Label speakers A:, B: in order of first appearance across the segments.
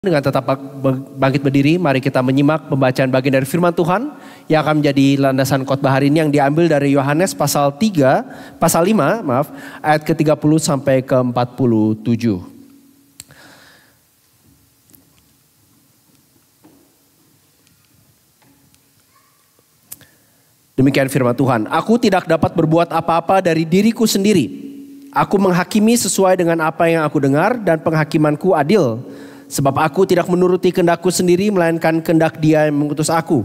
A: Dengan tetap bangkit berdiri, mari kita menyimak pembacaan bagian dari firman Tuhan yang akan menjadi landasan khotbah hari ini yang diambil dari Yohanes pasal 5, ayat ke-30 sampai ke-47. Demikian firman Tuhan. Aku tidak dapat berbuat apa-apa dari diriku sendiri. Aku menghakimi sesuai dengan apa yang aku dengar dan penghakimanku adil. Sebab aku tidak menuruti kehendakku sendiri, melainkan kehendak Dia yang mengutus aku.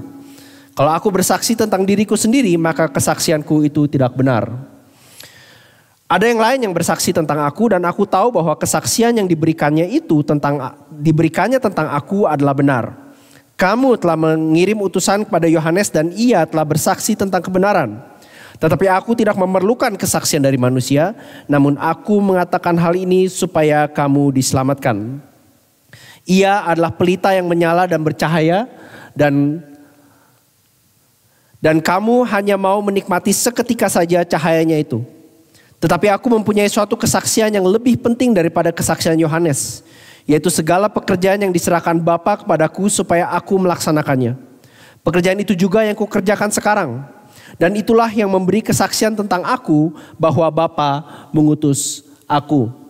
A: Kalau aku bersaksi tentang diriku sendiri, maka kesaksianku itu tidak benar. Ada yang lain yang bersaksi tentang aku, dan aku tahu bahwa kesaksian yang diberikannya tentang aku adalah benar. Kamu telah mengirim utusan kepada Yohanes, dan ia telah bersaksi tentang kebenaran. Tetapi aku tidak memerlukan kesaksian dari manusia, namun aku mengatakan hal ini supaya kamu diselamatkan. Ia adalah pelita yang menyala dan bercahaya, dan kamu hanya mau menikmati seketika saja cahayanya itu. Tetapi aku mempunyai suatu kesaksian yang lebih penting daripada kesaksian Yohanes, yaitu segala pekerjaan yang diserahkan Bapa kepadaku supaya aku melaksanakannya. Pekerjaan itu juga yang kukerjakan sekarang, dan itulah yang memberi kesaksian tentang aku bahwa Bapa mengutus aku.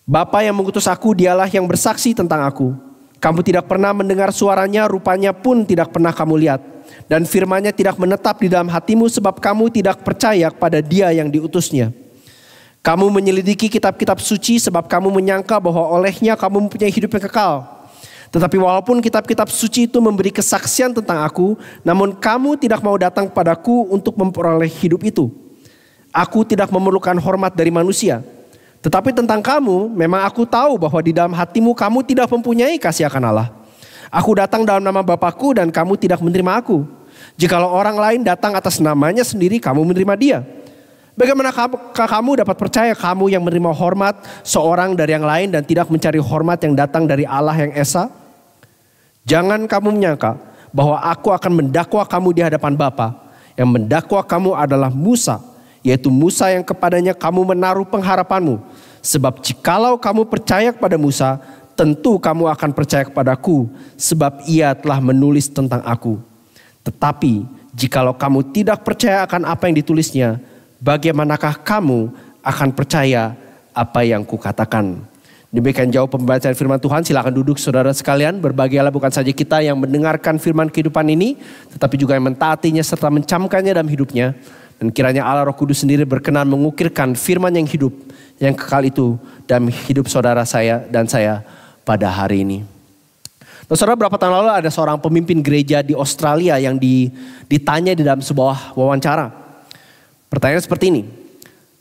A: Bapa yang mengutus aku, Dialah yang bersaksi tentang aku. Kamu tidak pernah mendengar suaranya, rupanya pun tidak pernah kamu lihat. Dan firman-Nya tidak menetap di dalam hatimu sebab kamu tidak percaya kepada Dia yang diutusnya. Kamu menyelidiki kitab-kitab suci sebab kamu menyangka bahwa olehnya kamu mempunyai hidup yang kekal. Tetapi walaupun kitab-kitab suci itu memberi kesaksian tentang aku, namun kamu tidak mau datang kepadaku untuk memperoleh hidup itu. Aku tidak memerlukan hormat dari manusia. Tetapi tentang kamu, memang aku tahu bahwa di dalam hatimu kamu tidak mempunyai kasih akan Allah. Aku datang dalam nama Bapakku dan kamu tidak menerima aku. Jikalau orang lain datang atas namanya sendiri, kamu menerima dia. Bagaimana kamu dapat percaya kamu yang menerima hormat seorang dari yang lain dan tidak mencari hormat yang datang dari Allah yang Esa? Jangan kamu menyangka bahwa aku akan mendakwa kamu di hadapan Bapa. Yang mendakwa kamu adalah Musa, yaitu Musa yang kepadanya kamu menaruh pengharapanmu. Sebab jikalau kamu percaya kepada Musa, tentu kamu akan percaya kepadaku, sebab ia telah menulis tentang aku. Tetapi jikalau kamu tidak percaya akan apa yang ditulisnya, bagaimanakah kamu akan percaya apa yang kukatakan? Demikian jauh pembacaan firman Tuhan. Silakan duduk saudara sekalian. Berbahagialah bukan saja kita yang mendengarkan firman kehidupan ini, tetapi juga yang mentaatinya serta mencamkannya dalam hidupnya. Dan kiranya Allah Roh Kudus sendiri berkenan mengukirkan firman yang hidup, yang kekal itu dalam hidup saudara saya dan saya pada hari ini. Nah, saudara, berapa tahun lalu ada seorang pemimpin gereja di Australia yang ditanya di dalam sebuah wawancara. Pertanyaan seperti ini.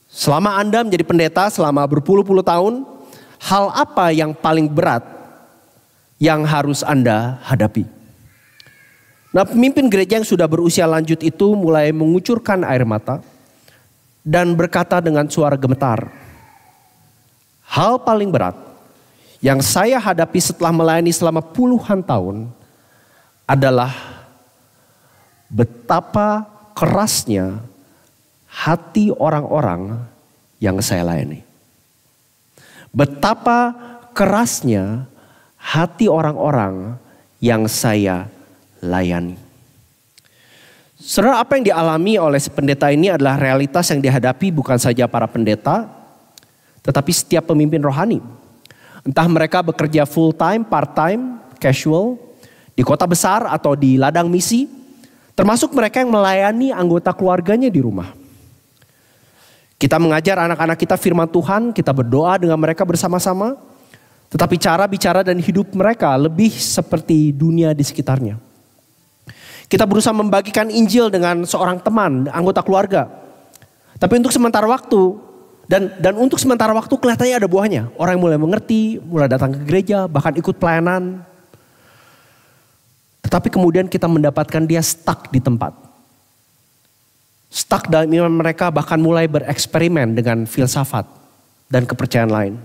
A: Selama Anda menjadi pendeta selama berpuluh-puluh tahun, hal apa yang paling berat yang harus Anda hadapi? Nah, pemimpin gereja yang sudah berusia lanjut itu mulai mengucurkan air mata dan berkata dengan suara gemetar, hal paling berat yang saya hadapi setelah melayani selama puluhan tahun adalah betapa kerasnya hati orang-orang yang saya layani. Betapa kerasnya hati orang-orang yang saya layani. Saudara, apa yang dialami oleh pendeta ini adalah realitas yang dihadapi bukan saja para pendeta, tetapi setiap pemimpin rohani. Entah mereka bekerja full time, part time, casual, di kota besar atau di ladang misi, termasuk mereka yang melayani anggota keluarganya di rumah. Kita mengajar anak-anak kita firman Tuhan, kita berdoa dengan mereka bersama-sama, tetapi cara bicara dan hidup mereka lebih seperti dunia di sekitarnya. Kita berusaha membagikan Injil dengan seorang teman, anggota keluarga. Tapi untuk sementara waktu, dan untuk sementara waktu kelihatannya ada buahnya. Orang mulai mengerti, mulai datang ke gereja, bahkan ikut pelayanan. Tetapi kemudian kita mendapatkan dia stuck di tempat. Stuck dalam iman mereka, bahkan mulai bereksperimen dengan filsafat dan kepercayaan lain.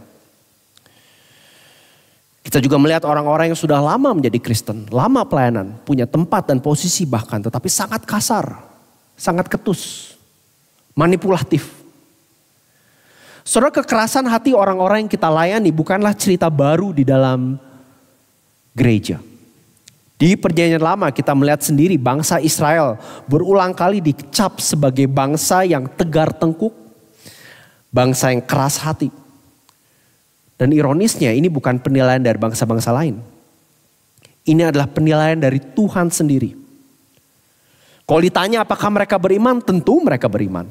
A: Kita juga melihat orang-orang yang sudah lama menjadi Kristen, lama pelayanan, punya tempat dan posisi bahkan, tetapi sangat kasar, sangat ketus, manipulatif. Saudara, kekerasan hati orang-orang yang kita layani bukanlah cerita baru di dalam gereja. Di Perjanjian Lama kita melihat sendiri bangsa Israel berulang kali dicap sebagai bangsa yang tegar tengkuk, bangsa yang keras hati. Dan ironisnya ini bukan penilaian dari bangsa-bangsa lain. Ini adalah penilaian dari Tuhan sendiri. Kalau ditanya apakah mereka beriman, tentu mereka beriman.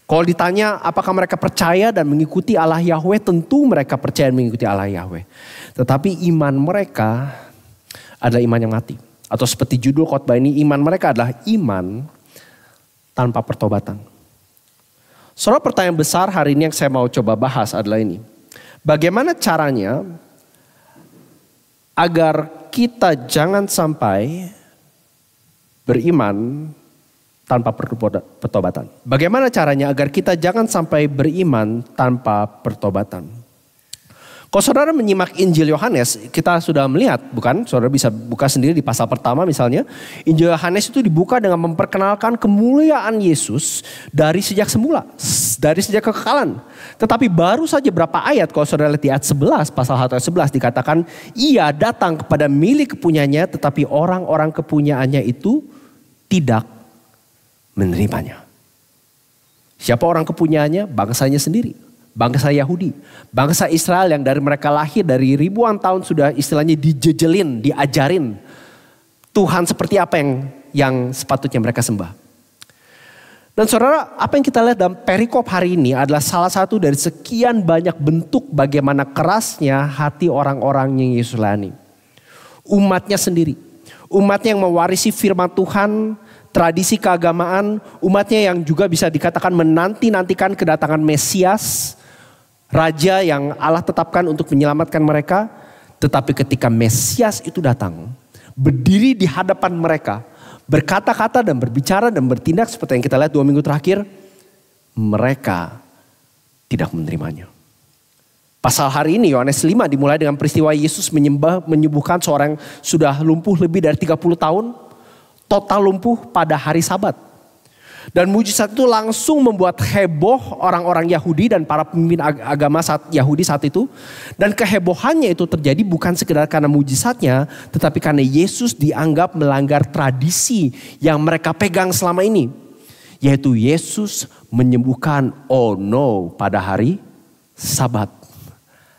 A: Kalau ditanya apakah mereka percaya dan mengikuti Allah Yahweh, tentu mereka percaya dan mengikuti Allah Yahweh. Tetapi iman mereka adalah iman yang mati. Atau seperti judul khotbah ini, iman mereka adalah iman tanpa pertobatan. Saudara, pertanyaan besar hari ini yang saya mau coba bahas adalah ini. Bagaimana caranya agar kita jangan sampai beriman tanpa pertobatan? Bagaimana caranya agar kita jangan sampai beriman tanpa pertobatan? Kalau saudara menyimak Injil Yohanes, kita sudah melihat, bukan? Saudara bisa buka sendiri di pasal pertama misalnya. Injil Yohanes itu dibuka dengan memperkenalkan kemuliaan Yesus dari sejak semula, dari sejak kekekalan. Tetapi baru saja berapa ayat, kalau saudara lihat di ayat 11, pasal 1 ayat 11 dikatakan, ia datang kepada milik kepunyaannya, tetapi orang-orang kepunyaannya itu tidak menerimanya. Siapa orang kepunyaannya? Bangsanya sendiri. Bangsa Yahudi, bangsa Israel yang dari mereka lahir dari ribuan tahun sudah istilahnya dijejelin, diajarin Tuhan seperti apa yang sepatutnya mereka sembah. Dan saudara, apa yang kita lihat dalam perikop hari ini adalah salah satu dari sekian banyak bentuk bagaimana kerasnya hati orang-orang yang Yesus layani. Umatnya sendiri, umatnya yang mewarisi firman Tuhan, tradisi keagamaan, umatnya yang juga bisa dikatakan menanti-nantikan kedatangan Mesias, Raja yang Allah tetapkan untuk menyelamatkan mereka. Tetapi ketika Mesias itu datang, berdiri di hadapan mereka, berkata-kata dan berbicara dan bertindak seperti yang kita lihat 2 minggu terakhir, mereka tidak menerimanya. Pasal hari ini Yohanes 5 dimulai dengan peristiwa Yesus menyembuhkan seorang yang sudah lumpuh lebih dari 30 tahun. Total lumpuh pada hari Sabat. Dan mujizat itu langsung membuat heboh orang-orang Yahudi dan para pemimpin agama Yahudi saat itu. Dan kehebohannya itu terjadi bukan sekedar karena mujizatnya, tetapi karena Yesus dianggap melanggar tradisi yang mereka pegang selama ini. Yaitu Yesus menyembuhkan pada hari Sabat.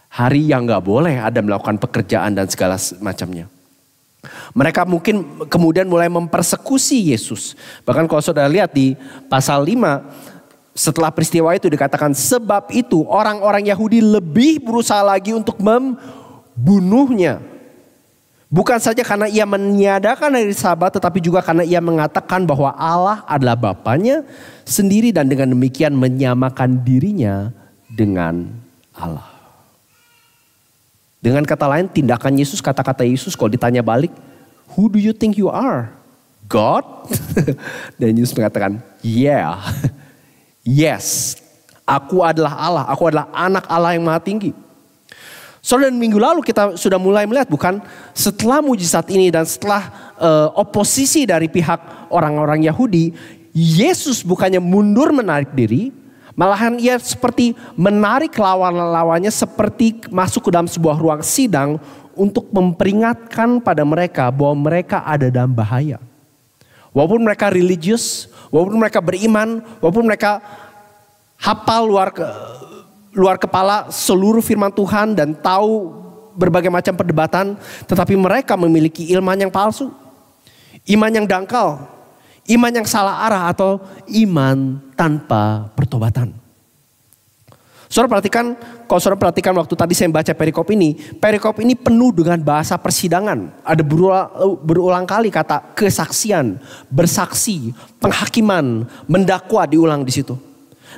A: Hari yang gak boleh ada melakukan pekerjaan dan segala macamnya. Mereka mungkin kemudian mulai mempersekusi Yesus. Bahkan kalau saudara lihat di pasal 5, setelah peristiwa itu dikatakan sebab itu orang-orang Yahudi lebih berusaha lagi untuk membunuhnya. Bukan saja karena ia meniadakan hari Sabat, tetapi juga karena ia mengatakan bahwa Allah adalah Bapanya sendiri dan dengan demikian menyamakan dirinya dengan Allah. Dengan kata lain, tindakan Yesus, kata-kata Yesus kalau ditanya balik, who do you think you are? God? Dan Yesus mengatakan, yeah, yes, aku adalah Allah, aku adalah anak Allah yang maha tinggi. Saudara, dan minggu lalu kita sudah mulai melihat, bukan? Setelah mujizat ini dan setelah oposisi dari pihak orang-orang Yahudi, Yesus bukannya mundur menarik diri, malahan ia seperti menarik lawan-lawannya seperti masuk ke dalam sebuah ruang sidang untuk memperingatkan pada mereka bahwa mereka ada dalam bahaya. Walaupun mereka religius, walaupun mereka beriman, walaupun mereka hafal luar kepala seluruh firman Tuhan dan tahu berbagai macam perdebatan, tetapi mereka memiliki iman yang palsu, iman yang dangkal, iman yang salah arah atau iman tanpa pertobatan. Saudara perhatikan, kalau saudara perhatikan waktu tadi saya baca perikop ini penuh dengan bahasa persidangan. Ada berulang kali kata kesaksian, bersaksi, penghakiman, mendakwa diulang di situ.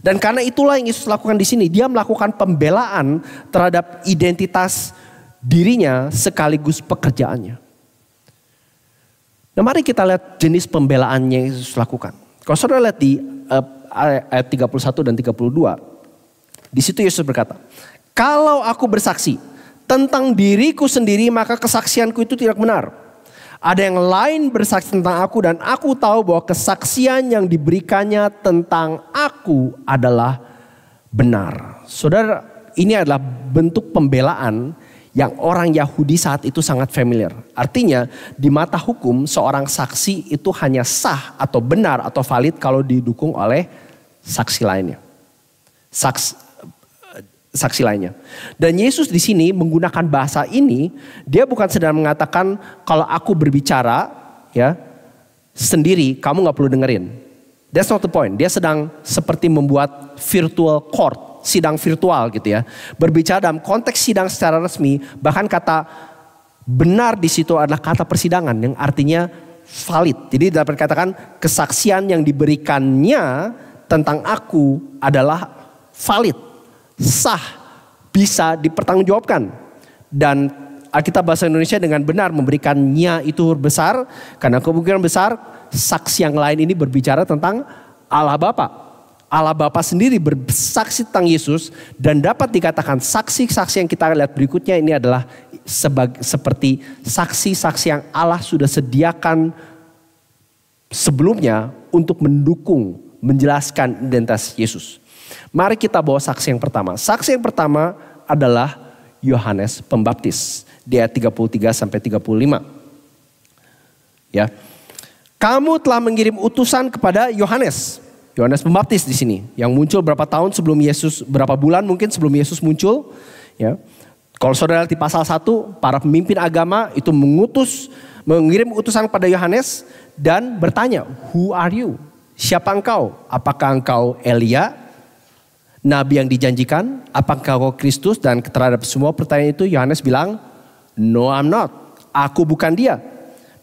A: Dan karena itulah yang Yesus lakukan di sini, dia melakukan pembelaan terhadap identitas dirinya sekaligus pekerjaannya. Nah, mari kita lihat jenis pembelaannya yang Yesus lakukan. Kalau saudara lihat di ayat 31 dan 32. Di situ Yesus berkata, kalau aku bersaksi tentang diriku sendiri maka kesaksianku itu tidak benar. Ada yang lain bersaksi tentang aku dan aku tahu bahwa kesaksian yang diberikannya tentang aku adalah benar. Saudara, ini adalah bentuk pembelaan yang orang Yahudi saat itu sangat familiar. Artinya di mata hukum seorang saksi itu hanya sah atau benar atau valid kalau didukung oleh saksi lainnya. Saksi lainnya. Dan Yesus di sini menggunakan bahasa ini, dia bukan sedang mengatakan kalau aku berbicara ya sendiri kamu gak perlu dengerin. That's not the point. Dia sedang seperti membuat virtual court. Sidang virtual gitu ya. Berbicara dalam konteks sidang secara resmi, bahkan kata benar di situ adalah kata persidangan yang artinya valid. Jadi dapat dikatakan kesaksian yang diberikannya tentang aku adalah valid, sah, bisa dipertanggungjawabkan. Dan Alkitab bahasa Indonesia dengan benar memberikannya itu besar, karena kemungkinan besar saksi yang lain ini berbicara tentang Allah Bapa. Allah Bapa sendiri bersaksi tentang Yesus dan dapat dikatakan saksi-saksi yang kita lihat berikutnya ini adalah seperti saksi-saksi yang Allah sudah sediakan sebelumnya untuk mendukung, menjelaskan identitas Yesus. Mari kita bawa saksi yang pertama. Saksi yang pertama adalah Yohanes Pembaptis di ayat 33 sampai 35. Ya. Kamu telah mengirim utusan kepada Yohanes Pembaptis di sini yang muncul berapa tahun sebelum Yesus, berapa bulan mungkin sebelum Yesus muncul, ya. Kalau saudara lihat di pasal 1, para pemimpin agama itu mengirim utusan kepada Yohanes dan bertanya, "Who are you?" Siapa engkau? Apakah engkau Elia, nabi yang dijanjikan? Apakah engkau Kristus? Dan terhadap semua pertanyaan itu Yohanes bilang, "No, I'm not. Aku bukan dia."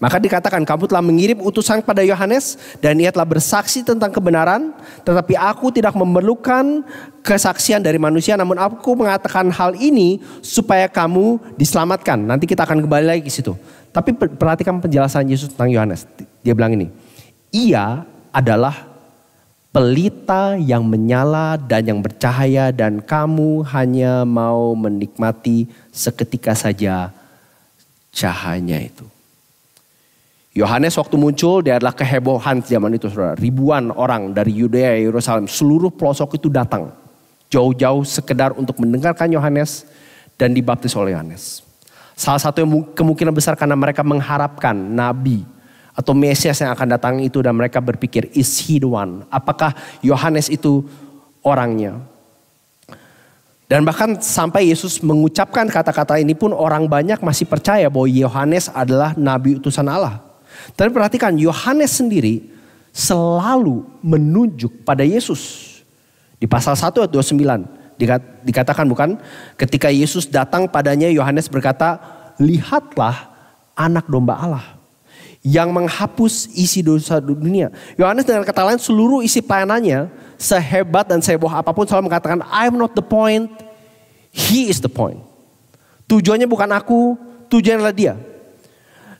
A: Maka dikatakan kamu telah mengirim utusan kepada Yohanes dan ia telah bersaksi tentang kebenaran. Tetapi aku tidak memerlukan kesaksian dari manusia, namun aku mengatakan hal ini supaya kamu diselamatkan. Nanti kita akan kembali lagi ke situ. Tapi perhatikan penjelasan Yesus tentang Yohanes. Dia bilang ini, ia adalah pelita yang menyala dan yang bercahaya dan kamu hanya mau menikmati seketika saja cahayanya itu. Yohanes waktu muncul dia adalah kehebohan zaman itu, saudara. Ribuan orang dari Yudea, Yerusalem, seluruh pelosok itu datang. Jauh-jauh sekedar untuk mendengarkan Yohanes dan dibaptis oleh Yohanes. Salah satu yang kemungkinan besar karena mereka mengharapkan nabi atau Mesias yang akan datang itu dan mereka berpikir, is he the one? Apakah Yohanes itu orangnya? Dan bahkan sampai Yesus mengucapkan kata-kata ini pun orang banyak masih percaya bahwa Yohanes adalah nabi utusan Allah. Tapi perhatikan Yohanes sendiri selalu menunjuk pada Yesus. Di pasal 1 ayat 29 dikatakan bukan, ketika Yesus datang padanya Yohanes berkata, lihatlah anak domba Allah yang menghapus isi dosa dunia. Yohanes dengan kata lain seluruh isi pelayanannya sehebat dan seheboh apapun selalu mengatakan I'm not the point, he is the point. Tujuannya bukan aku, tujuannya adalah dia.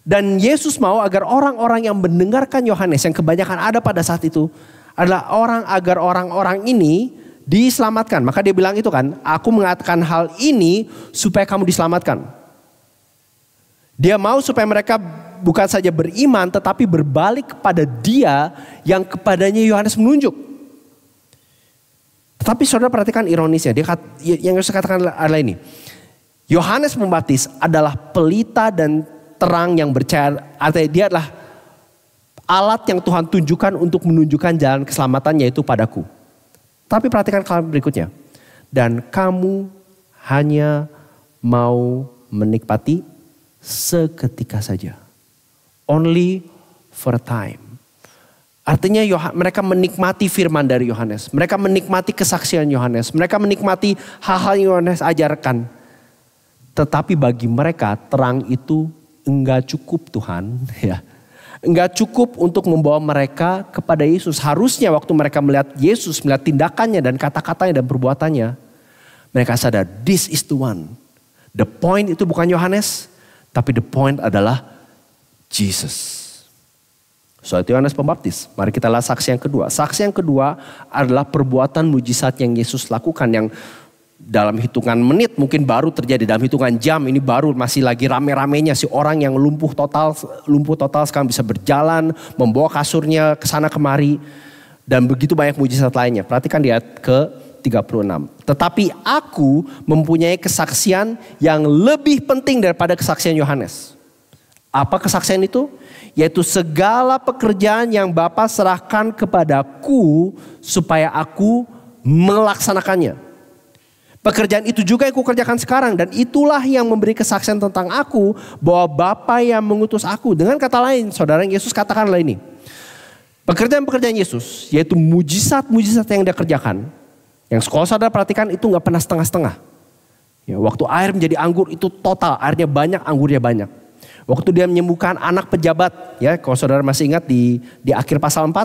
A: Dan Yesus mau agar orang-orang yang mendengarkan Yohanes yang kebanyakan ada pada saat itu adalah agar orang-orang ini diselamatkan. Maka dia bilang itu kan, aku mengatakan hal ini supaya kamu diselamatkan. Dia mau supaya mereka bukan saja beriman tetapi berbalik kepada dia yang kepadanya Yohanes menunjuk. Tetapi saudara perhatikan ironisnya, yang Yesus katakan adalah ini. Yohanes Pembaptis adalah pelita dan terang yang bercahaya, artinya dia adalah alat yang Tuhan tunjukkan untuk menunjukkan jalan keselamatan yaitu padaku. Tapi perhatikan kalimat berikutnya. Dan kamu hanya mau menikmati seketika saja. Only for a time. Artinya mereka menikmati firman dari Yohanes. Mereka menikmati kesaksian Yohanes. Mereka menikmati hal-hal yang Yohanes ajarkan. Tetapi bagi mereka terang itu enggak cukup Tuhan, ya. Enggak cukup untuk membawa mereka kepada Yesus. Harusnya waktu mereka melihat Yesus, melihat tindakannya dan kata-katanya dan perbuatannya, mereka sadar this is the one. The point itu bukan Yohanes, tapi the point adalah Jesus. So itu Yohanes Pembaptis. Mari kita lihat saksi yang kedua. Saksi yang kedua adalah perbuatan mujizat yang Yesus lakukan yang dalam hitungan menit mungkin baru terjadi, dalam hitungan jam ini baru masih lagi rame-ramenya si orang yang lumpuh total sekarang bisa berjalan, membawa kasurnya ke sana kemari dan begitu banyak mujizat lainnya. Perhatikan di ayat 36. Tetapi aku mempunyai kesaksian yang lebih penting daripada kesaksian Yohanes. Apa kesaksian itu? Yaitu segala pekerjaan yang Bapa serahkan kepadaku supaya aku melaksanakannya. Pekerjaan itu juga yang kukerjakan sekarang, dan itulah yang memberi kesaksian tentang aku bahwa Bapa yang mengutus aku. Dengan kata lain, saudara, Yesus katakanlah ini. Pekerjaan-pekerjaan Yesus, yaitu mujizat-mujizat yang dia kerjakan. Yang kalau saudara perhatikan itu gak pernah setengah-setengah. Ya, waktu air menjadi anggur itu total, airnya banyak, anggurnya banyak. Waktu dia menyembuhkan anak pejabat, ya kalau saudara masih ingat di akhir pasal 4,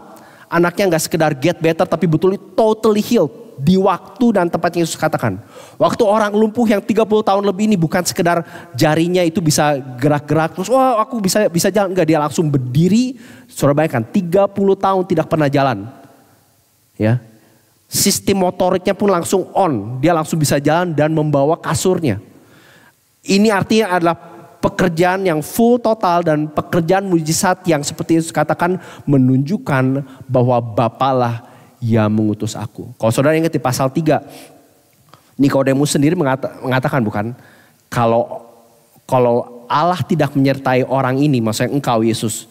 A: anaknya gak sekedar get better tapi betul totally healed. Di waktu dan tempat yang Yesus katakan. Waktu orang lumpuh yang 30 tahun lebih ini bukan sekedar jarinya itu bisa gerak-gerak terus wah aku bisa jalan. Enggak, dia langsung berdiri. Saudara bayangkan 30 tahun tidak pernah jalan. Ya. Sistem motoriknya pun langsung on. Dia langsung bisa jalan dan membawa kasurnya. Ini artinya adalah pekerjaan yang full total dan pekerjaan mujizat yang seperti Yesus katakan menunjukkan bahwa Bapalah yang mengutus aku. Kalau saudara ingat di pasal 3, Nikodemus sendiri mengatakan bukan, kalau Allah tidak menyertai orang ini, maksudnya engkau Yesus,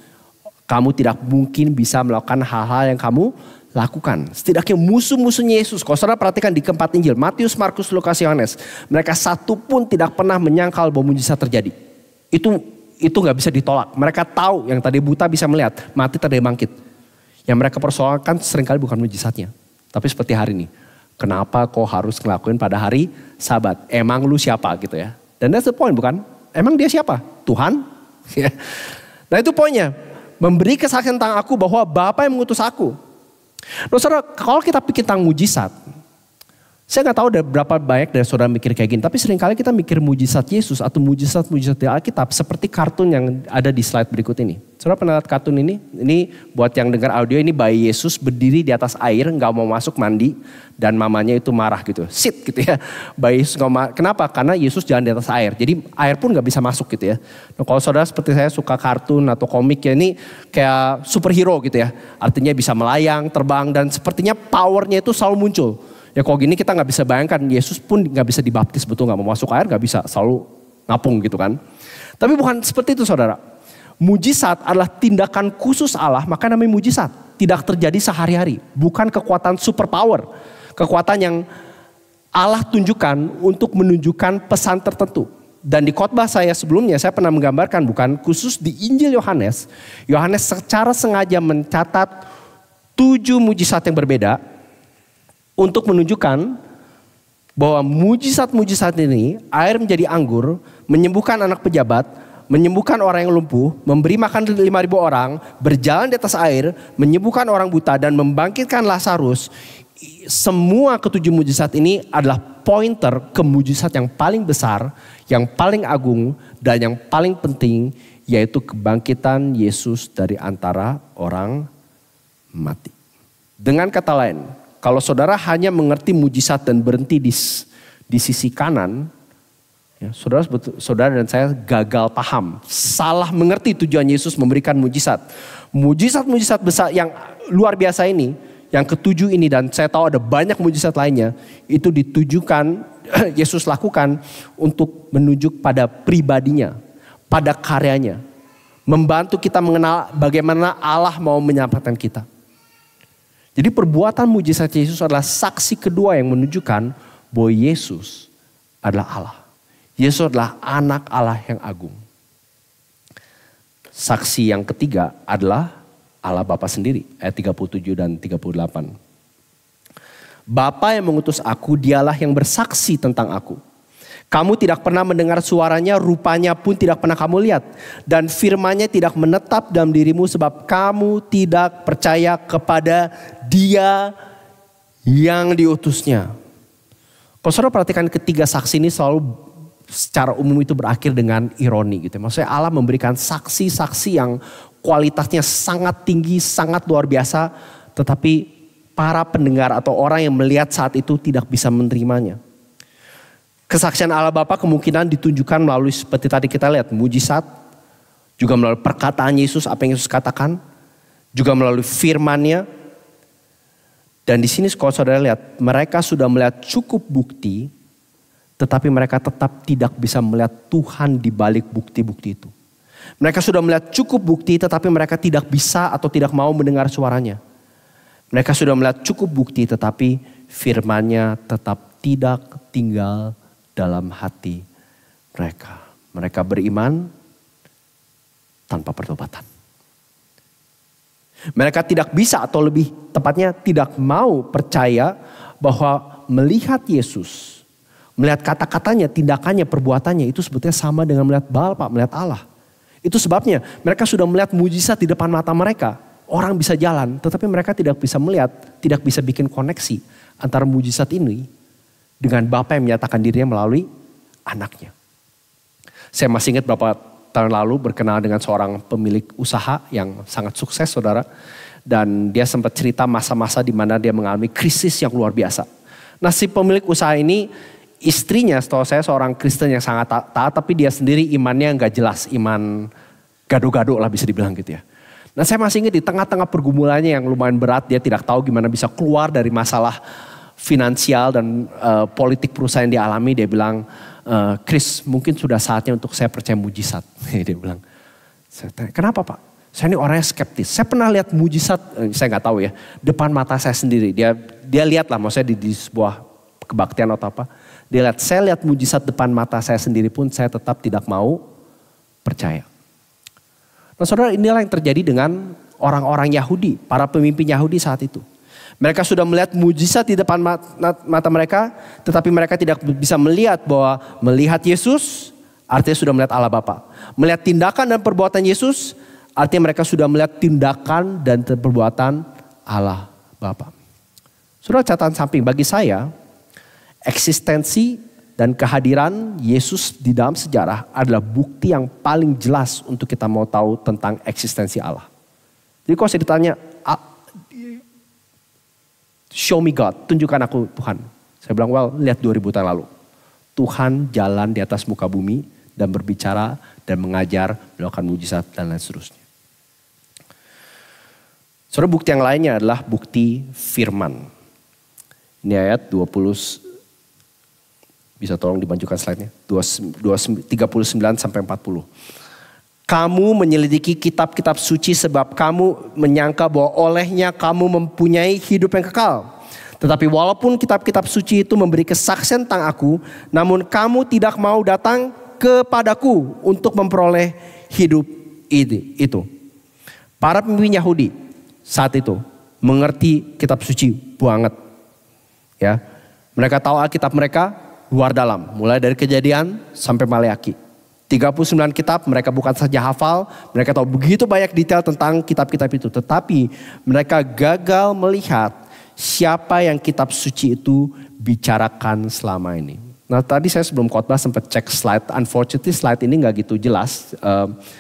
A: kamu tidak mungkin bisa melakukan hal-hal yang kamu lakukan. Setidaknya musuh-musuhnya Yesus, kalau saudara perhatikan di keempat Injil, Matius, Markus, Lukas, Yohanes, mereka satu pun tidak pernah menyangkal bahwa mujizat terjadi. Itu gak bisa ditolak. Mereka tahu yang tadi buta bisa melihat, mati tadi bangkit. Yang mereka persoalkan seringkali bukan mujizatnya. Tapi seperti hari ini. Kenapa kau harus ngelakuin pada hari Sabat? Emang lu siapa gitu ya. Dan that's the point bukan? Emang dia siapa? Tuhan? Nah itu poinnya. Memberi kesaksian tentang aku bahwa Bapa yang mengutus aku. Nah saudara, kalau kita pikir tentang mujizat. Saya gak tahu berapa banyak dari saudara mikir kayak gini. Tapi seringkali kita mikir mujizat Yesus atau mujizat-mujizat di Alkitab. Seperti kartun yang ada di slide berikut ini. Saudara pernah lihat kartun ini? Ini buat yang dengar audio, ini bayi Yesus berdiri di atas air. Gak mau masuk mandi. Dan mamanya itu marah gitu. Sit gitu ya. Bayi Yesus gak mau. Kenapa? Karena Yesus jalan di atas air. Jadi air pun gak bisa masuk gitu ya. Nah kalau saudara seperti saya suka kartun atau komik ya, ini kayak superhero gitu ya. Artinya bisa melayang, terbang. Dan sepertinya powernya itu selalu muncul. Ya kalau gini kita gak bisa bayangkan, Yesus pun gak bisa dibaptis, betul gak mau masuk air, gak bisa, selalu ngapung gitu kan. Tapi bukan seperti itu saudara. Mujizat adalah tindakan khusus Allah, maka namanya mujizat. Tidak terjadi sehari-hari, bukan kekuatan superpower. Kekuatan yang Allah tunjukkan untuk menunjukkan pesan tertentu. Dan di khotbah saya sebelumnya, saya pernah menggambarkan bukan khusus di Injil Yohanes. Yohanes secara sengaja mencatat 7 mujizat yang berbeda. Untuk menunjukkan bahwa mujizat-mujizat ini, air menjadi anggur, menyembuhkan anak pejabat, menyembuhkan orang yang lumpuh, memberi makan 5.000 orang, berjalan di atas air, menyembuhkan orang buta dan membangkitkan Lazarus. Semua ketujuh mujizat ini adalah pointer ke mujizat yang paling besar, yang paling agung dan yang paling penting, yaitu kebangkitan Yesus dari antara orang mati. Dengan kata lain, kalau saudara hanya mengerti mujizat dan berhenti di sisi kanan, ya, saudara dan saya gagal paham, salah mengerti tujuan Yesus memberikan mujizat. Mujizat-mujizat besar yang luar biasa ini, yang ketujuh ini, dan saya tahu ada banyak mujizat lainnya, itu ditujukan, Yesus lakukan untuk menunjuk pada pribadinya, pada karyanya. Membantu kita mengenal bagaimana Allah mau menyelamatkan kita. Jadi perbuatan mujizat Yesus adalah saksi kedua yang menunjukkan bahwa Yesus adalah Allah. Yesus adalah anak Allah yang agung. Saksi yang ketiga adalah Allah Bapa sendiri. Ayat 37 dan 38. Bapa yang mengutus aku, dialah yang bersaksi tentang aku. Kamu tidak pernah mendengar suaranya, rupanya pun tidak pernah kamu lihat. Dan firman-Nya tidak menetap dalam dirimu sebab kamu tidak percaya kepada Dia yang diutusnya. Kalau saudara perhatikan ketiga saksi ini selalu secara umum itu berakhir dengan ironi gitu. Maksudnya Allah memberikan saksi-saksi yang kualitasnya sangat tinggi, sangat luar biasa. Tetapi para pendengar atau orang yang melihat saat itu tidak bisa menerimanya. Kesaksian Allah Bapa kemungkinan ditunjukkan melalui seperti tadi kita lihat mujizat, juga melalui perkataan Yesus, apa yang Yesus katakan, juga melalui firman-Nya. Dan di sini kalau saudara lihat, mereka sudah melihat cukup bukti, tetapi mereka tetap tidak bisa melihat Tuhan di balik bukti-bukti itu. Mereka sudah melihat cukup bukti, tetapi mereka tidak bisa atau tidak mau mendengar suaranya. Mereka sudah melihat cukup bukti, tetapi firman-Nya tetap tidak tinggal dalam hati mereka. Mereka beriman tanpa pertobatan. Mereka tidak bisa, atau lebih tepatnya tidak mau percaya bahwa melihat Yesus, melihat kata-katanya, tindakannya, perbuatannya itu sebetulnya sama dengan melihat Bapa, melihat Allah. Itu sebabnya mereka sudah melihat mujizat di depan mata mereka. Orang bisa jalan, tetapi mereka tidak bisa melihat, tidak bisa bikin koneksi antara mujizat ini dengan Bapa yang menyatakan dirinya melalui anaknya. Saya masih ingat beberapa tahun lalu berkenal dengan seorang pemilik usaha yang sangat sukses, saudara. Dan dia sempat cerita masa-masa di mana dia mengalami krisis yang luar biasa. Nah, si pemilik usaha ini, istrinya setahu saya seorang Kristen yang sangat taat, tapi dia sendiri imannya nggak jelas, iman gado-gado lah bisa dibilang gitu ya. Nah, saya masih ingat di tengah-tengah pergumulannya yang lumayan berat, dia tidak tahu gimana bisa keluar dari masalah finansial dan politik perusahaan yang dialami. Dia bilang, Chris, mungkin sudah saatnya untuk saya percaya mujizat. Dia bilang, kenapa Pak? Saya ini orangnya skeptis. Saya pernah lihat mujizat, saya nggak tahu ya, depan mata saya sendiri. Dia lihat lah, maksudnya di sebuah kebaktian atau apa. Dia lihat, saya lihat mujizat depan mata saya sendiri pun saya tetap tidak mau percaya. Nah, saudara, inilah yang terjadi dengan orang-orang Yahudi, para pemimpin Yahudi saat itu. Mereka sudah melihat mujizat di depan mata mereka, tetapi mereka tidak bisa melihat bahwa melihat Yesus artinya sudah melihat Allah Bapa. Melihat tindakan dan perbuatan Yesus artinya mereka sudah melihat tindakan dan perbuatan Allah Bapa. Saudara, catatan samping bagi saya, eksistensi dan kehadiran Yesus di dalam sejarah adalah bukti yang paling jelas untuk kita mau tahu tentang eksistensi Allah. Jadi kalau saya ditanya, show me God, tunjukkan aku Tuhan. Saya bilang, well, lihat 2000 tahun lalu. Tuhan jalan di atas muka bumi dan berbicara dan mengajar, melakukan mujizat dan lain seterusnya. Saudara, bukti yang lainnya adalah bukti firman. Ini ayat 20, bisa tolong dimajukan slide-nya, 39 sampai 40. Kamu menyelidiki kitab-kitab suci sebab kamu menyangka bahwa olehnya kamu mempunyai hidup yang kekal. Tetapi walaupun kitab-kitab suci itu memberi kesaksian tentang aku, namun kamu tidak mau datang kepadaku untuk memperoleh hidup itu. Para pemimpin Yahudi saat itu mengerti kitab suci banget. Ya, mereka tahu Alkitab mereka luar dalam, mulai dari Kejadian sampai Maleakhi. 39 kitab mereka bukan saja hafal, mereka tahu begitu banyak detail tentang kitab-kitab itu. Tetapi mereka gagal melihat siapa yang kitab suci itu bicarakan selama ini. Nah, tadi saya sebelum khotbah sempat cek slide. Unfortunately slide ini gak gitu jelas.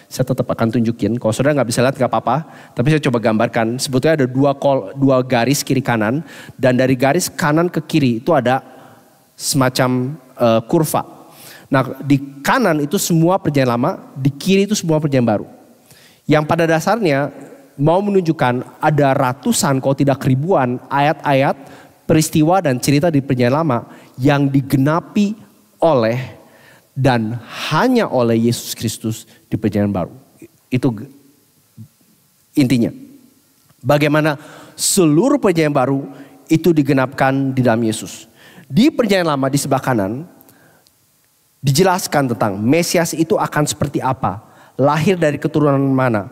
A: Saya tetap akan tunjukin. Kalau saudara gak bisa lihat gak apa-apa. Tapi saya coba gambarkan. Sebetulnya ada dua garis kiri kanan. Dan dari garis kanan ke kiri itu ada semacam kurva. Nah, di kanan itu semua perjanjian lama, di kiri itu semua perjanjian baru. Yang pada dasarnya mau menunjukkan ada ratusan kalau tidak ribuan ayat-ayat, peristiwa dan cerita di perjanjian lama yang digenapi oleh dan hanya oleh Yesus Kristus di perjanjian baru. Itu intinya. Bagaimana seluruh perjanjian baru itu digenapkan di dalam Yesus. Di perjanjian lama di sebelah kanan dijelaskan tentang Mesias itu akan seperti apa, lahir dari keturunan mana,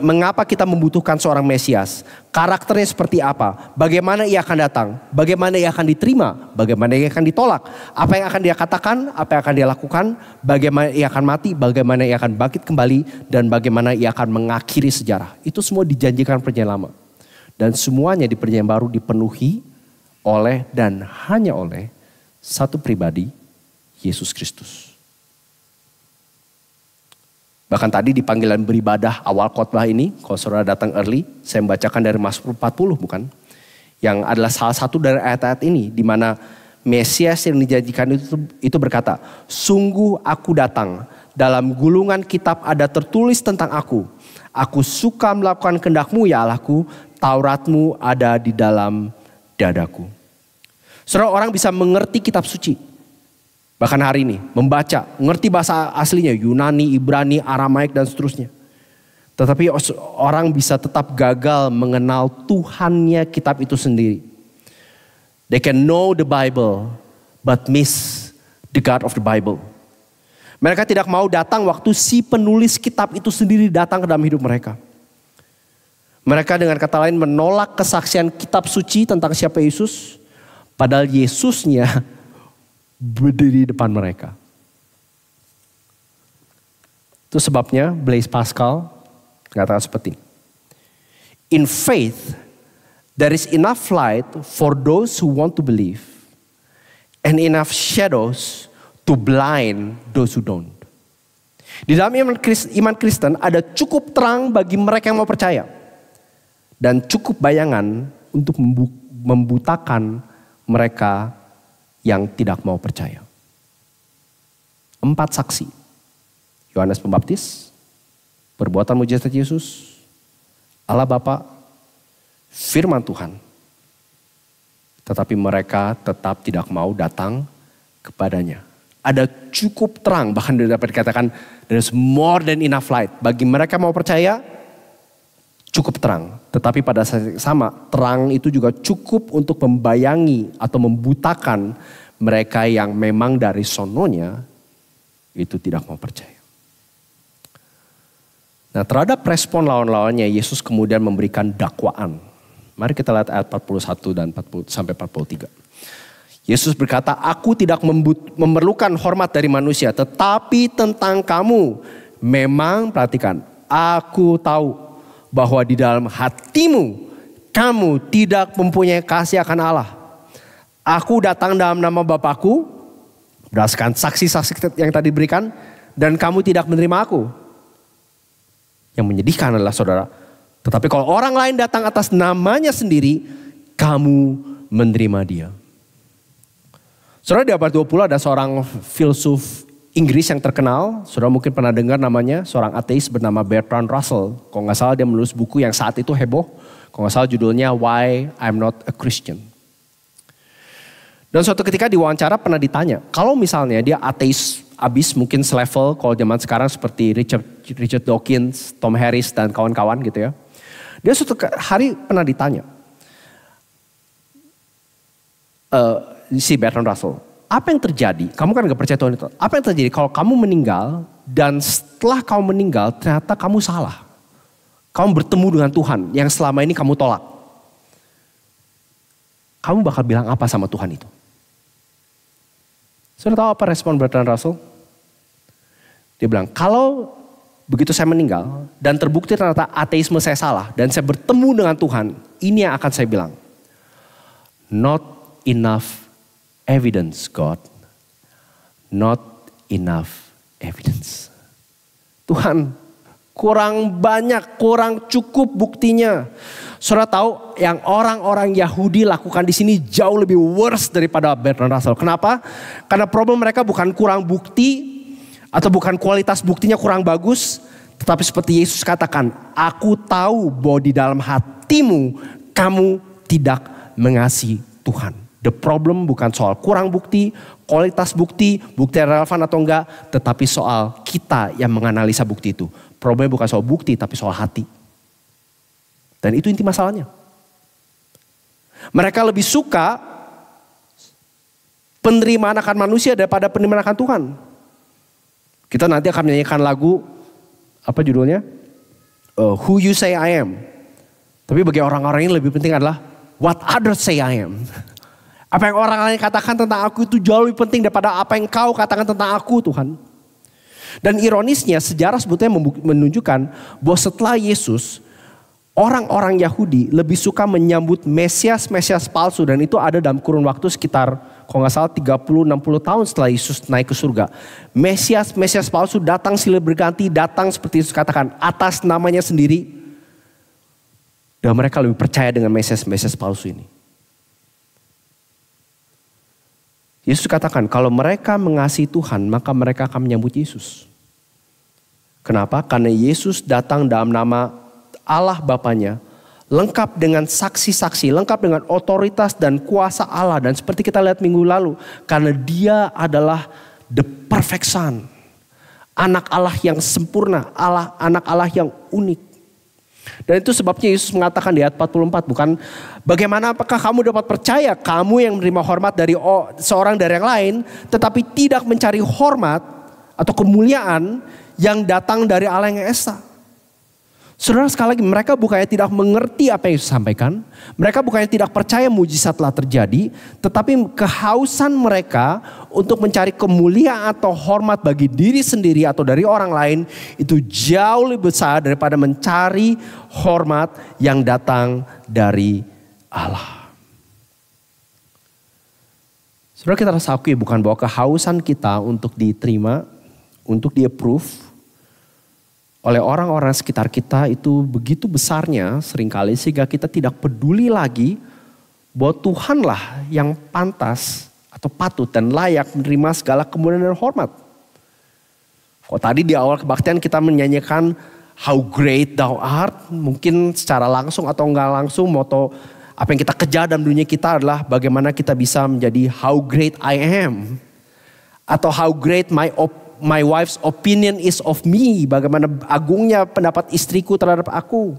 A: mengapa kita membutuhkan seorang Mesias, karakternya seperti apa, bagaimana ia akan datang, bagaimana ia akan diterima, bagaimana ia akan ditolak, apa yang akan dia katakan, apa yang akan dia lakukan, bagaimana ia akan mati, bagaimana ia akan bangkit kembali, dan bagaimana ia akan mengakhiri sejarah. Itu semua dijanjikan perjanjian lama. Dan semuanya di perjanjian baru dipenuhi oleh dan hanya oleh satu pribadi, Yesus Kristus. Bahkan tadi di panggilan beribadah awal khotbah ini, kalau saudara datang early, saya membacakan dari Mazmur 40 bukan? Yang adalah salah satu dari ayat-ayat ini, di mana Mesias yang dijanjikan itu berkata, sungguh aku datang, dalam gulungan kitab ada tertulis tentang aku. Aku suka melakukan kehendak-Mu ya Allahku, Taurat-Mu ada di dalam dadaku. Saudara, orang bisa mengerti kitab suci. Bahkan hari ini membaca, mengerti bahasa aslinya Yunani, Ibrani, Aramaik dan seterusnya. Tetapi orang bisa tetap gagal mengenal Tuhannya kitab itu sendiri. They can know the Bible but miss the God of the Bible. Mereka tidak mau datang waktu si penulis kitab itu sendiri datang ke dalam hidup mereka. Mereka dengan kata lain menolak kesaksian kitab suci tentang siapa Yesus. Padahal Yesusnya berdiri di depan mereka. Itu sebabnya Blaise Pascal mengatakan seperti ini. In faith, there is enough light for those who want to believe. And enough shadows to blind those who don't. Di dalam iman Kristen ada cukup terang bagi mereka yang mau percaya. Dan cukup bayangan untuk membutakan mereka yang tidak mau percaya. 4 saksi. Yohanes Pembaptis, perbuatan mujizat Yesus, Allah Bapa, firman Tuhan. Tetapi mereka tetap tidak mau datang kepadanya. Ada cukup terang, bahkan dapat dikatakan there's more than enough light. Bagi mereka mau percaya, cukup terang. Tetapi pada saat yang sama, terang itu juga cukup untuk membayangi atau membutakan mereka yang memang dari sononya itu tidak mau percaya. Nah, terhadap respon lawan-lawannya, Yesus kemudian memberikan dakwaan. Mari kita lihat ayat 41 dan 43. Yesus berkata, aku tidak memerlukan hormat dari manusia, tetapi tentang kamu. Memang, perhatikan, aku tahu bahwa di dalam hatimu, kamu tidak mempunyai kasih akan Allah. Aku datang dalam nama Bapakku, berdasarkan saksi-saksi yang tadi diberikan, dan kamu tidak menerima aku. Yang menyedihkan adalah saudara, tetapi kalau orang lain datang atas namanya sendiri, kamu menerima dia. Saudara, di abad 20 ada seorang filsuf Inggris yang terkenal. Saudara mungkin pernah dengar namanya, seorang ateis bernama Bertrand Russell. Kalau nggak salah dia menulis buku yang saat itu heboh. Kalau nggak salah judulnya Why I'm Not a Christian. Dan suatu ketika di wawancara pernah ditanya, kalau misalnya dia ateis abis mungkin selevel kalau zaman sekarang seperti Richard Dawkins, Tom Harris dan kawan-kawan gitu ya. Dia suatu hari pernah ditanya, si Bertrand Russell, apa yang terjadi? Kamu kan gak percaya Tuhan itu. Apa yang terjadi kalau kamu meninggal dan setelah kamu meninggal ternyata kamu salah. Kamu bertemu dengan Tuhan yang selama ini kamu tolak. Kamu bakal bilang apa sama Tuhan itu? Sudah tahu apa respon Bertrand Russell? Dia bilang, kalau begitu saya meninggal dan terbukti ternyata ateisme saya salah dan saya bertemu dengan Tuhan, ini yang akan saya bilang. Not enough evidence, God. Not enough evidence. Tuhan, kurang banyak, kurang cukup buktinya. Saudara tahu yang orang-orang Yahudi lakukan di sini jauh lebih worse daripada Bertrand Russell. Kenapa? Karena problem mereka bukan kurang bukti atau bukan kualitas buktinya kurang bagus, tetapi seperti Yesus katakan, aku tahu bahwa di dalam hatimu kamu tidak mengasihi Tuhan. The problem bukan soal kurang bukti, kualitas bukti, bukti relevan atau enggak, tetapi soal kita yang menganalisa bukti itu. Problemnya bukan soal bukti, tapi soal hati. Dan itu inti masalahnya. Mereka lebih suka penerimaan akan manusia daripada penerimaan akan Tuhan. Kita nanti akan menyanyikan lagu, apa judulnya? Who You Say I Am. Tapi bagi orang-orang ini lebih penting adalah what others say I am. Apa yang orang lain katakan tentang aku itu jauh lebih penting daripada apa yang kau katakan tentang aku, Tuhan. Dan ironisnya sejarah sebetulnya menunjukkan bahwa setelah Yesus, orang-orang Yahudi lebih suka menyambut Mesias palsu. Dan itu ada dalam kurun waktu sekitar, kalau nggak salah 30-60 tahun setelah Yesus naik ke surga. Mesias palsu datang silih berganti, datang seperti Yesus katakan atas namanya sendiri. Dan mereka lebih percaya dengan Mesias palsu ini. Yesus katakan kalau mereka mengasihi Tuhan maka mereka akan menyambut Yesus. Kenapa? Karena Yesus datang dalam nama Allah Bapanya, lengkap dengan saksi-saksi, lengkap dengan otoritas dan kuasa Allah. Dan seperti kita lihat minggu lalu, karena dia adalah the perfect son, anak Allah yang sempurna, anak Allah yang unik. Dan itu sebabnya Yesus mengatakan di ayat 44, bukan bagaimana apakah kamu dapat percaya kamu yang menerima hormat dari seorang dari yang lain, tetapi tidak mencari hormat atau kemuliaan yang datang dari Allah yang Esa. Saudara, sekali lagi, mereka bukannya tidak mengerti apa yang Yesus sampaikan. Mereka bukannya tidak percaya mujizat telah terjadi. Tetapi kehausan mereka untuk mencari kemuliaan atau hormat bagi diri sendiri atau dari orang lain, itu jauh lebih besar daripada mencari hormat yang datang dari Allah. Saudara, kita harus akui bukan bahwa kehausan kita untuk diterima, untuk di-approve oleh orang-orang sekitar kita itu begitu besarnya seringkali sehingga kita tidak peduli lagi bahwa Tuhanlah yang pantas atau patut dan layak menerima segala kemuliaan dan hormat. Kalau tadi di awal kebaktian kita menyanyikan How Great Thou Art, mungkin secara langsung atau enggak langsung moto apa yang kita kejar dalam dunia kita adalah bagaimana kita bisa menjadi How Great I Am, atau How Great My wife's opinion is of me. Bagaimana agungnya pendapat istriku terhadap aku.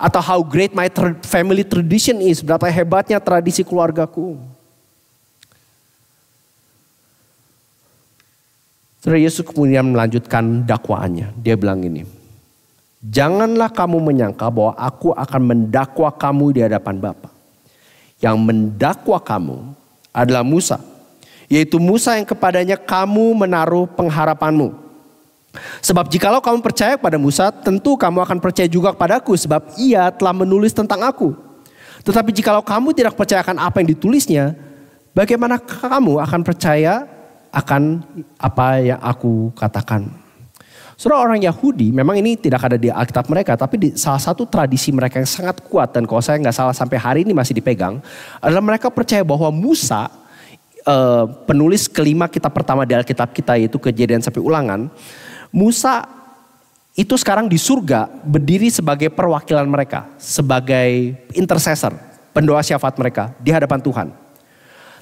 A: Atau how great my family tradition is. Berapa hebatnya tradisi keluargaku. Saudara, Yesus kemudian melanjutkan dakwaannya. Dia bilang ini. Janganlah kamu menyangka bahwa aku akan mendakwa kamu di hadapan Bapa. Yang mendakwa kamu adalah Musa. Yaitu Musa yang kepadanya kamu menaruh pengharapanmu. Sebab jikalau kamu percaya kepada Musa, tentu kamu akan percaya juga kepadaku, sebab ia telah menulis tentang aku. Tetapi jikalau kamu tidak percayakan apa yang ditulisnya, bagaimana kamu akan percaya akan apa yang aku katakan? Saudara, orang Yahudi memang ini tidak ada di Alkitab mereka, tapi di salah satu tradisi mereka yang sangat kuat, dan kalau saya nggak salah sampai hari ini masih dipegang, adalah mereka percaya bahwa Musa, penulis kelima kitab pertama di Alkitab kita, yaitu Kejadian sampai Ulangan, Musa itu sekarang di surga berdiri sebagai perwakilan mereka, sebagai intercessor, pendoa syafaat mereka di hadapan Tuhan.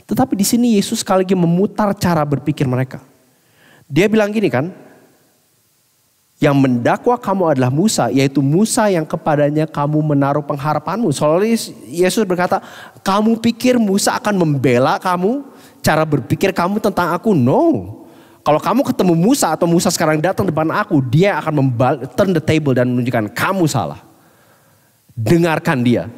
A: Tetapi di sini Yesus sekali lagi memutar cara berpikir mereka. Dia bilang gini kan, yang mendakwa kamu adalah Musa, yaitu Musa yang kepadanya kamu menaruh pengharapanmu. Soalnya Yesus berkata, kamu pikir Musa akan membela kamu? Cara berpikir kamu tentang aku? No. Kalau kamu ketemu Musa atau Musa sekarang datang depan aku, dia akan turn the table dan menunjukkan kamu salah. Dengarkan dia.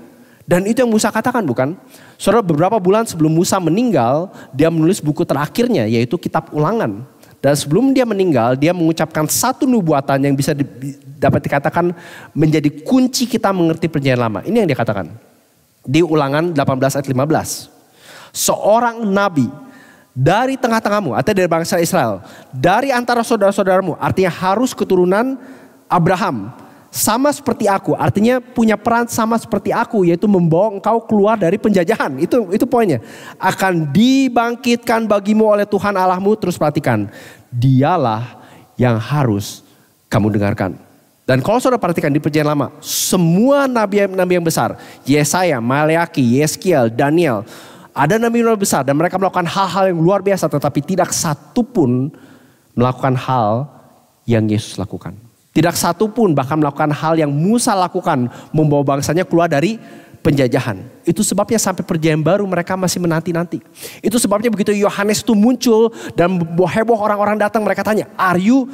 A: Dan itu yang Musa katakan, bukan? Saudara, beberapa bulan sebelum Musa meninggal, dia menulis buku terakhirnya, yaitu Kitab Ulangan. Dan sebelum dia meninggal, dia mengucapkan satu nubuatan yang bisa dapat dikatakan menjadi kunci kita mengerti perjanjian lama. Ini yang dia katakan. Di Ulangan 18 ayat 15. Seorang nabi dari tengah-tengahmu, atau dari bangsa Israel, dari antara saudara-saudaramu, artinya harus keturunan Abraham, sama seperti aku, artinya punya peran sama seperti aku, yaitu membawa engkau keluar dari penjajahan. Itu poinnya. Akan dibangkitkan bagimu oleh Tuhan Allahmu. Terus perhatikan, dialah yang harus kamu dengarkan. Dan kalau saudara perhatikan di perjanjian lama, semua nabi-nabi yang besar, Yesaya, Maleaki, Yeskiel, Daniel, ada nabi-nabi besar dan mereka melakukan hal-hal yang luar biasa, tetapi tidak satu pun melakukan hal yang Yesus lakukan. Tidak satu pun bahkan melakukan hal yang Musa lakukan, membawa bangsanya keluar dari penjajahan. Itu sebabnya sampai perjanjian baru mereka masih menanti-nanti. Itu sebabnya begitu Yohanes itu muncul dan heboh orang-orang datang, mereka tanya, are you,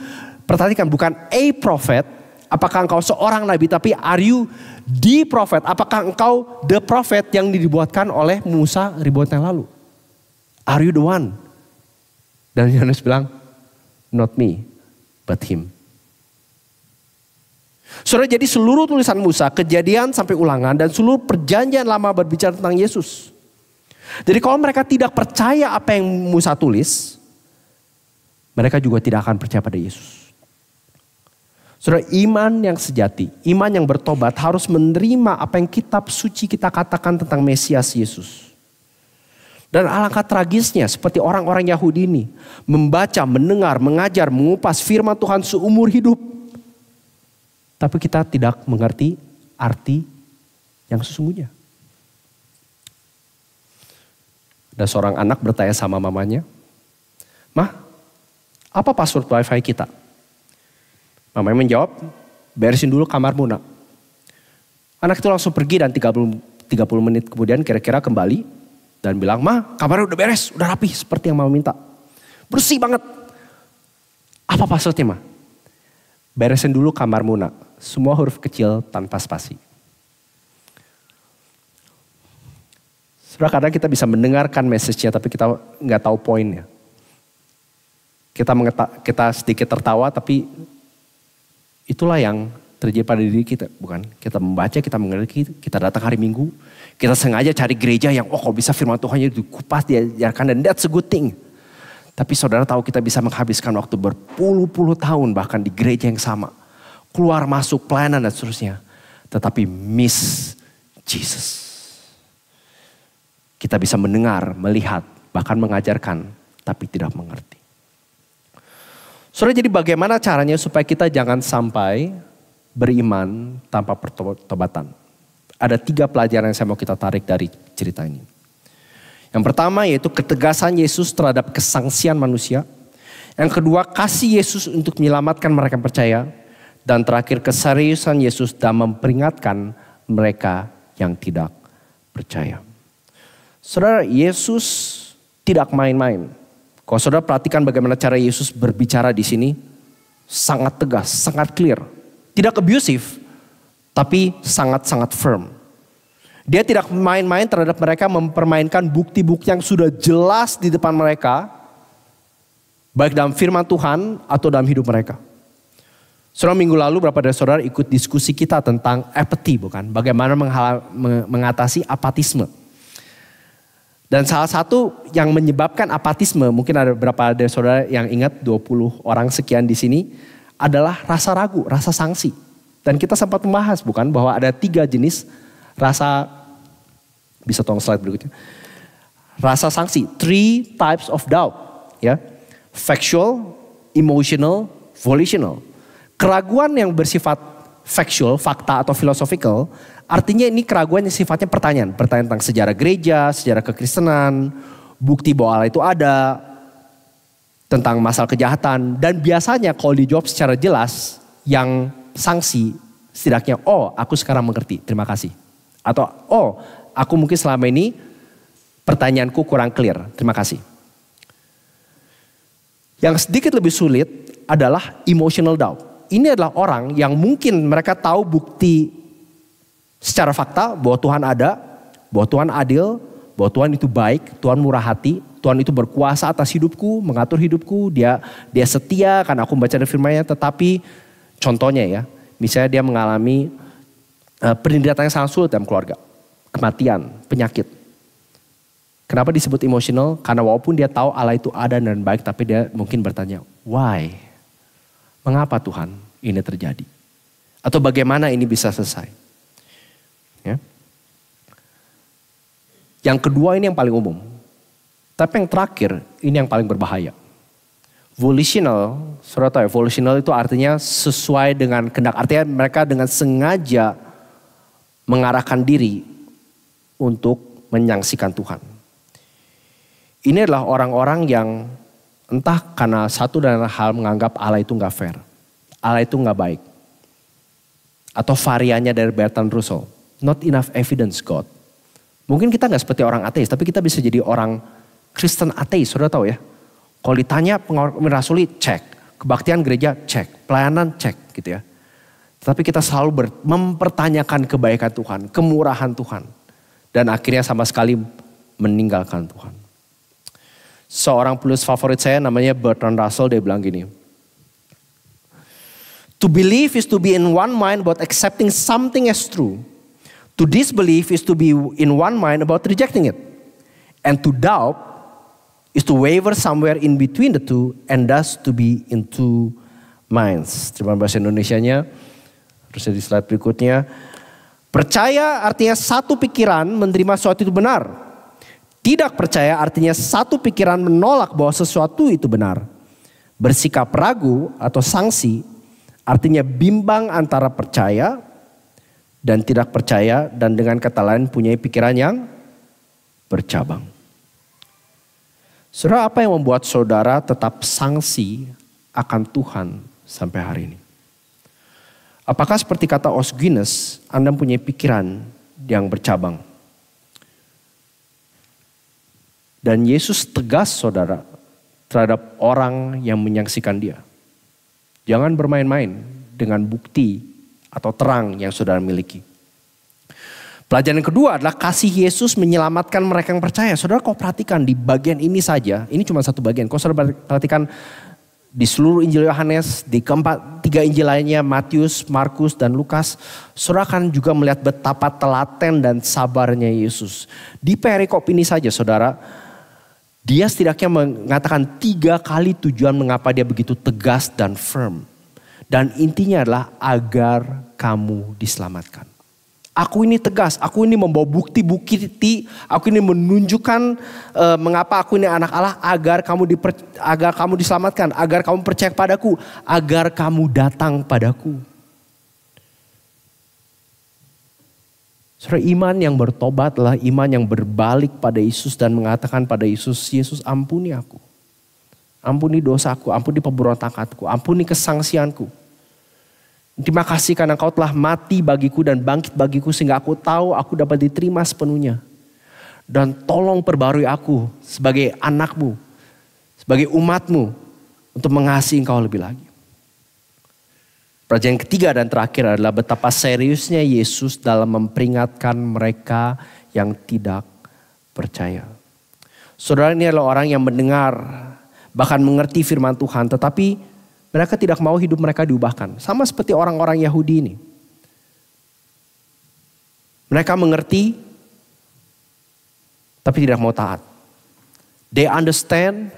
A: perhatikan, bukan a prophet, apakah engkau seorang nabi, tapi are you the prophet, apakah engkau the prophet yang dibuatkan oleh Musa ribuan tahun lalu? Are you the one? Dan Yohanes bilang, not me, but him. Saudara, jadi seluruh tulisan Musa, Kejadian sampai Ulangan, dan seluruh perjanjian lama berbicara tentang Yesus. Jadi kalau mereka tidak percaya apa yang Musa tulis, mereka juga tidak akan percaya pada Yesus. Saudara, iman yang sejati, iman yang bertobat harus menerima apa yang kitab suci kita katakan tentang Mesias Yesus. Dan alangkah tragisnya seperti orang-orang Yahudi ini, membaca, mendengar, mengajar, mengupas firman Tuhan seumur hidup. Tapi kita tidak mengerti arti yang sesungguhnya. Ada seorang anak bertanya sama mamanya, "Mah, apa password wifi kita?" Mamanya menjawab, "Beresin dulu kamarmu, nak." Anak itu langsung pergi dan 30 menit kemudian kira-kira kembali dan bilang, "Ma, kamarnya udah beres, udah rapi seperti yang mama minta. Bersih banget." "Apa passwordnya, Ma?" "Beresin dulu kamarmu, nak. Semua huruf kecil tanpa spasi." Saudara, kadang kita bisa mendengarkan message-nya tapi kita nggak tahu poinnya. Kita sedikit tertawa tapi itulah yang terjadi pada diri kita, bukan? Kita membaca, kita mengerti, kita datang hari Minggu, kita sengaja cari gereja yang kalau bisa firman Tuhan itu dikupas, diajarkan, dan that's a good thing. Tapi saudara tahu kita bisa menghabiskan waktu berpuluh-puluh tahun bahkan di gereja yang sama. Keluar masuk pelayanan dan seterusnya. Tetapi miss Jesus. Kita bisa mendengar, melihat, bahkan mengajarkan, tapi tidak mengerti. Saudara, jadi bagaimana caranya supaya kita jangan sampai beriman tanpa pertobatan? Ada 3 pelajaran yang saya mau kita tarik dari cerita ini. Yang pertama yaitu ketegasan Yesus terhadap kesangsian manusia. Yang kedua, kasih Yesus untuk menyelamatkan mereka yang percaya. Dan terakhir, keseriusan Yesus dalam memperingatkan mereka yang tidak percaya. Saudara, Yesus tidak main-main. Kalau saudara perhatikan bagaimana cara Yesus berbicara di sini, sangat tegas, sangat clear. Tidak abusive, tapi sangat-sangat firm. Dia tidak main-main terhadap mereka, mempermainkan bukti-bukti yang sudah jelas di depan mereka, baik dalam firman Tuhan atau dalam hidup mereka. Saudara, minggu lalu beberapa dari saudara ikut diskusi kita tentang apathy, bukan? Bagaimana mengatasi apatisme. Dan salah satu yang menyebabkan apatisme, mungkin ada beberapa dari saudara yang ingat 20 orang sekian di sini, adalah rasa ragu, rasa sangsi. Dan kita sempat membahas, bukan, bahwa ada 3 jenis rasa, bisa tolong slide berikutnya. Rasa sangsi, 3 types of doubt, ya. Factual, emotional, volitional. Keraguan yang bersifat factual, fakta atau philosophical, artinya ini keraguan yang sifatnya pertanyaan. Pertanyaan tentang sejarah gereja, sejarah kekristenan, bukti bahwa Allah itu ada, tentang masalah kejahatan. Dan biasanya kalau dijawab secara jelas, yang sanksi setidaknya, "Oh, aku sekarang mengerti, terima kasih." Atau, "Oh, aku mungkin selama ini pertanyaanku kurang clear, terima kasih." Yang sedikit lebih sulit adalah emotional doubt. Ini adalah orang yang mungkin mereka tahu bukti secara fakta bahwa Tuhan ada, bahwa Tuhan adil, bahwa Tuhan itu baik, Tuhan murah hati, Tuhan itu berkuasa atas hidupku, mengatur hidupku, dia setia karena aku membaca dari firman-Nya. Tetapi contohnya ya, misalnya dia mengalami penderitaan yang sangat sulit dalam keluarga, kematian, penyakit. Kenapa disebut emotional? Karena walaupun dia tahu Allah itu ada dan baik, tapi dia mungkin bertanya, why? Mengapa Tuhan ini terjadi? Atau bagaimana ini bisa selesai? Ya. Yang kedua ini yang paling umum. Tapi yang terakhir ini yang paling berbahaya. Volitional, saudara tahu ya, volitional itu artinya sesuai dengan kehendak. Artinya mereka dengan sengaja mengarahkan diri untuk menyaksikan Tuhan. Ini adalah orang-orang yang entah karena satu dan lain hal menganggap Allah itu gak fair. Allah itu gak baik. Atau variannya dari Bertrand Russell. Not enough evidence God. Mungkin kita gak seperti orang ateis, tapi kita bisa jadi orang Kristen ateis, saudara tahu ya. Kalau ditanya pengorbanan rasuli, cek. Kebaktian gereja, cek. Pelayanan, cek gitu ya. Tapi kita selalu mempertanyakan kebaikan Tuhan, kemurahan Tuhan. Dan akhirnya sama sekali meninggalkan Tuhan. Seorang penulis favorit saya namanya Bertrand Russell, dia bilang gini. To believe is to be in one mind about accepting something as true. To disbelieve is to be in one mind about rejecting it. And to doubt is to waver somewhere in between the two and thus to be in two minds. Terima bahasa Indonesianya. Terus di slide berikutnya. Percaya artinya satu pikiran menerima sesuatu itu benar. Tidak percaya artinya satu pikiran menolak bahwa sesuatu itu benar. Bersikap ragu atau sangsi artinya bimbang antara percaya dan tidak percaya, dan dengan kata lain punya pikiran yang bercabang. Saudara, apa yang membuat saudara tetap sangsi akan Tuhan sampai hari ini? Apakah seperti kata Os Guinness, Anda punya pikiran yang bercabang? Dan Yesus tegas saudara terhadap orang yang menyaksikan dia. Jangan bermain-main dengan bukti atau terang yang saudara miliki. Pelajaran yang kedua adalah kasih Yesus menyelamatkan mereka yang percaya. Saudara, kau perhatikan di bagian ini saja, ini cuma satu bagian. Kau saudara perhatikan di seluruh Injil Yohanes, di tiga Injil lainnya, Matius, Markus, dan Lukas. Saudara akan juga melihat betapa telaten dan sabarnya Yesus. Di perikop ini saja saudara, dia setidaknya mengatakan 3 kali tujuan mengapa dia begitu tegas dan firm. Dan intinya adalah agar kamu diselamatkan. Aku ini tegas, aku ini membawa bukti-bukti, aku ini menunjukkan mengapa aku ini anak Allah, agar kamu diselamatkan, agar kamu percaya padaku, agar kamu datang padaku. Saudara, iman yang bertobat adalah iman yang berbalik pada Yesus dan mengatakan pada Yesus, Yesus ampuni aku. Ampuni dosaku, ampuni pemberontakanku, ampuni kesangsianku. Terima kasih karena Engkau telah mati bagiku dan bangkit bagiku sehingga aku tahu aku dapat diterima sepenuhnya. Dan tolong perbarui aku sebagai anakmu, sebagai umatmu untuk mengasihi Engkau lebih lagi. Pelajaran ketiga dan terakhir adalah betapa seriusnya Yesus dalam memperingatkan mereka yang tidak percaya. Saudara, ini adalah orang yang mendengar, bahkan mengerti firman Tuhan, tetapi mereka tidak mau hidup mereka diubahkan. Sama seperti orang-orang Yahudi ini. Mereka mengerti, tapi tidak mau taat. They understand,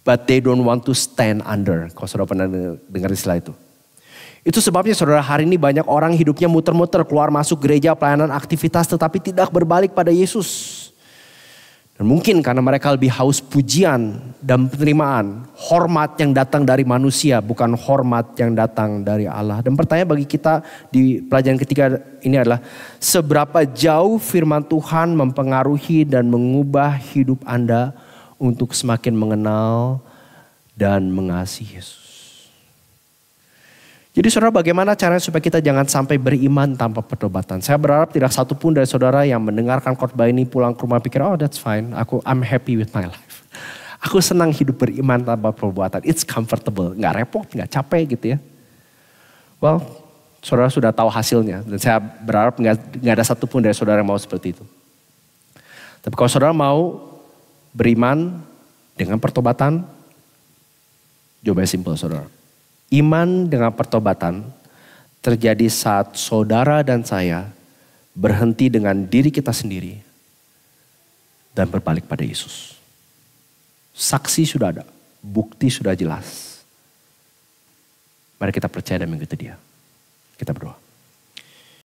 A: but they don't want to stand under. Kalau saudara pernah dengar istilah itu. Itu sebabnya saudara, hari ini banyak orang hidupnya muter-muter, keluar masuk gereja, pelayanan, aktivitas, tetapi tidak berbalik pada Yesus. Dan mungkin karena mereka lebih haus pujian dan penerimaan, hormat yang datang dari manusia, bukan hormat yang datang dari Allah. Dan pertanyaan bagi kita di pelajaran ketiga ini adalah, seberapa jauh firman Tuhan mempengaruhi dan mengubah hidup Anda untuk semakin mengenal dan mengasihi Yesus. Jadi saudara, bagaimana caranya supaya kita jangan sampai beriman tanpa pertobatan? Saya berharap tidak satu pun dari saudara yang mendengarkan khotbah ini pulang ke rumah pikir, oh that's fine, I'm happy with my life. Aku senang hidup beriman tanpa perbuatan, it's comfortable, gak repot, gak capek gitu ya. Well, saudara sudah tahu hasilnya dan saya berharap gak ada satu pun dari saudara yang mau seperti itu. Tapi kalau saudara mau beriman dengan pertobatan, jawabannya simple saudara. Iman dengan pertobatan terjadi saat saudara dan saya berhenti dengan diri kita sendiri dan berbalik pada Yesus. Saksi sudah ada, bukti sudah jelas. Mari kita percaya dan mengikuti Dia. Kita berdoa.